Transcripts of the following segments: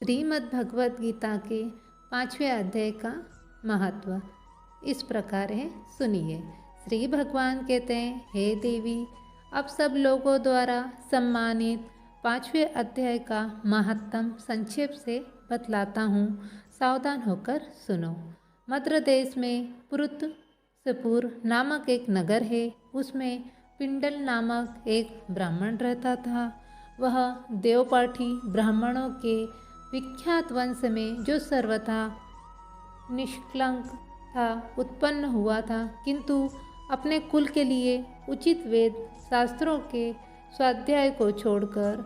श्रीमद् भगवद गीता के 5वें अध्याय का महत्व इस प्रकार है, सुनिए। श्री भगवान कहते हैं, हे देवी, अब सब लोगों द्वारा सम्मानित 5वें अध्याय का महत्तम संक्षेप से बतलाता हूँ, सावधान होकर सुनो। मद्र देश में पुरुतसपुर नामक एक नगर है। उसमें पिंडल नामक एक ब्राह्मण रहता था। वह देवपाठी ब्राह्मणों के विख्यात वंश में, जो सर्वथा निष्कलंक था, उत्पन्न हुआ था, किंतु अपने कुल के लिए उचित वेद शास्त्रों के स्वाध्याय को छोड़कर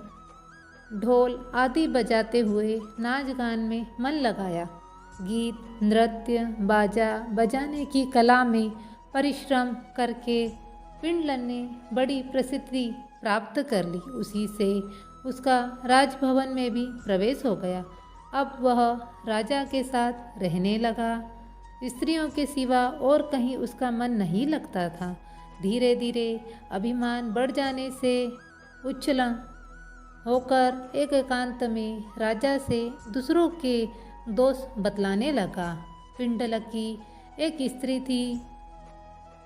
ढोल आदि बजाते हुए नाच गान में मन लगाया। गीत, नृत्य, बाजा बजाने की कला में परिश्रम करके पिंडल ने बड़ी प्रसिद्धि प्राप्त कर ली। उसी से उसका राजभवन में भी प्रवेश हो गया। अब वह राजा के साथ रहने लगा। स्त्रियों के सिवा और कहीं उसका मन नहीं लगता था। धीरे धीरे अभिमान बढ़ जाने से उच्छृंखल होकर एक एकांत में राजा से दूसरों के दोष बतलाने लगा। पिंडल की एक स्त्री थी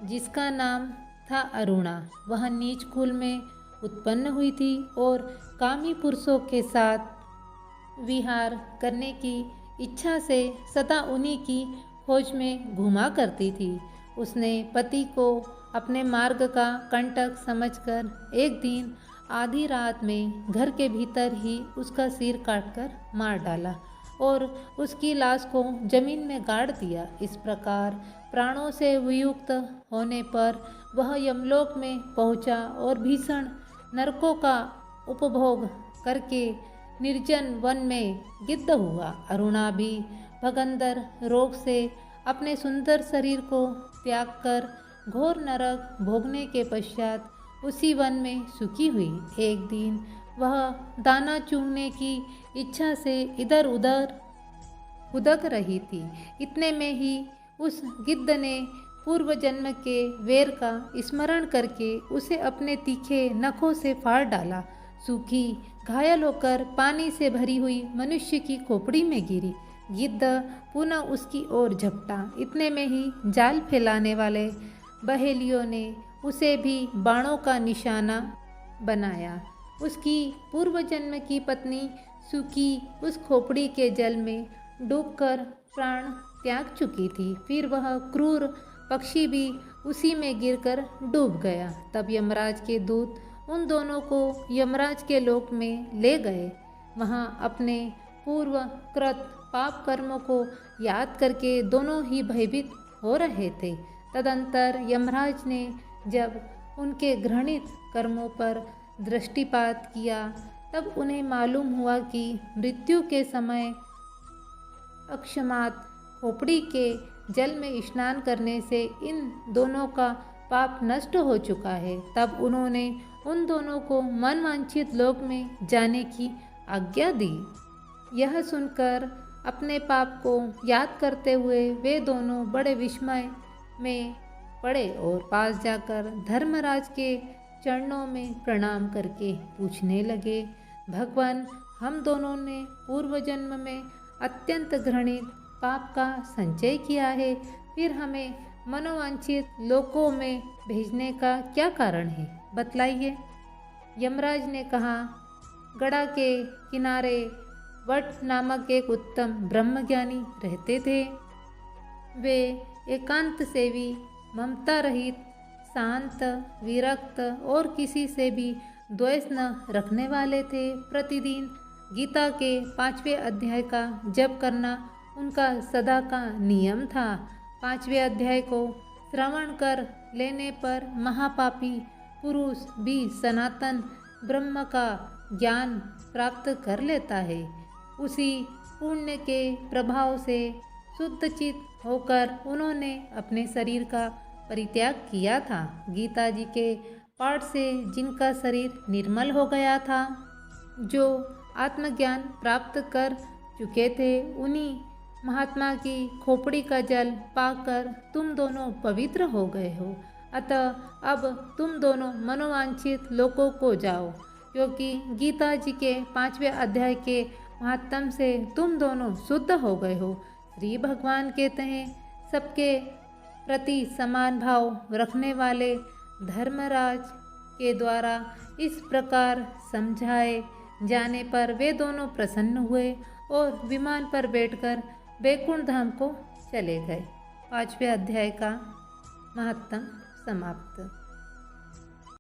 जिसका नाम था अरुणा। वह नीच कुल में उत्पन्न हुई थी और कामी पुरुषों के साथ विहार करने की इच्छा से सदा उन्हीं की खोज में घूमा करती थी। उसने पति को अपने मार्ग का कंटक समझकर एक दिन आधी रात में घर के भीतर ही उसका सिर काटकर मार डाला और उसकी लाश को जमीन में गाड़ दिया। इस प्रकार प्राणों से वियुक्त होने पर वह यमलोक में पहुंचा और भीषण नरकों का उपभोग करके निर्जन वन में गिद्ध हुआ। अरुणा भी भगंदर रोग से अपने सुंदर शरीर को त्याग कर घोर नरक भोगने के पश्चात उसी वन में सुखी हुई। एक दिन वह दाना चुगने की इच्छा से इधर उधर उदक रही थी। इतने में ही उस गिद्ध ने पूर्व जन्म के वेर का स्मरण करके उसे अपने तीखे नखों से फाड़ डाला। सूखी घायल होकर पानी से भरी हुई मनुष्य की खोपड़ी में गिरी। गिद्ध पुनः उसकी ओर झपटा। इतने में ही जाल फैलाने वाले बहेलियों ने उसे भी बाणों का निशाना बनाया। उसकी पूर्व जन्म की पत्नी सूखी उस खोपड़ी के जल में डूबकर प्राण त्याग चुकी थी। फिर वह क्रूर पक्षी भी उसी में गिरकर डूब गया। तब यमराज के दूत उन दोनों को यमराज के लोक में ले गए। वहाँ अपने पूर्व कृत पाप कर्मों को याद करके दोनों ही भयभीत हो रहे थे। तदंतर यमराज ने जब उनके घृणित कर्मों पर दृष्टिपात किया, तब उन्हें मालूम हुआ कि मृत्यु के समय अकस्मात खोपड़ी के जल में स्नान करने से इन दोनों का पाप नष्ट हो चुका है। तब उन्होंने उन दोनों को मनवांछित लोक में जाने की आज्ञा दी। यह सुनकर अपने पाप को याद करते हुए वे दोनों बड़े विस्मय में पड़े और पास जाकर धर्मराज के चरणों में प्रणाम करके पूछने लगे, भगवान, हम दोनों ने पूर्व जन्म में अत्यंत घृणित पाप का संचय किया है, फिर हमें मनोवांछित लोकों में भेजने का क्या कारण है, बतलाइए। यमराज ने कहा, गड़ा के किनारे वट नामक एक उत्तम ब्रह्मज्ञानी रहते थे। वे एकांत सेवी, ममता रहित, शांत, विरक्त और किसी से भी द्वेष न रखने वाले थे। प्रतिदिन गीता के 5वें अध्याय का जप करना उनका सदा का नियम था। 5वें अध्याय को श्रवण कर लेने पर महापापी पुरुष भी सनातन ब्रह्म का ज्ञान प्राप्त कर लेता है। उसी पुण्य के प्रभाव से शुद्ध चित्त होकर उन्होंने अपने शरीर का परित्याग किया था। गीता जी के पाठ से जिनका शरीर निर्मल हो गया था, जो आत्मज्ञान प्राप्त कर चुके थे, उन्हीं महात्मा की खोपड़ी का जल पाकर तुम दोनों पवित्र हो गए हो। अतः अब तुम दोनों मनोवांछित लोकों को जाओ, क्योंकि गीता जी के 5वें अध्याय के महात्म से तुम दोनों शुद्ध हो गए हो। श्री भगवान कहते हैं सबके प्रति समान भाव रखने वाले धर्मराज के द्वारा इस प्रकार समझाए जाने पर वे दोनों प्रसन्न हुए और विमान पर बैठकर वैकुंठ धाम को चले गए। 5वें अध्याय का महत्तम समाप्त।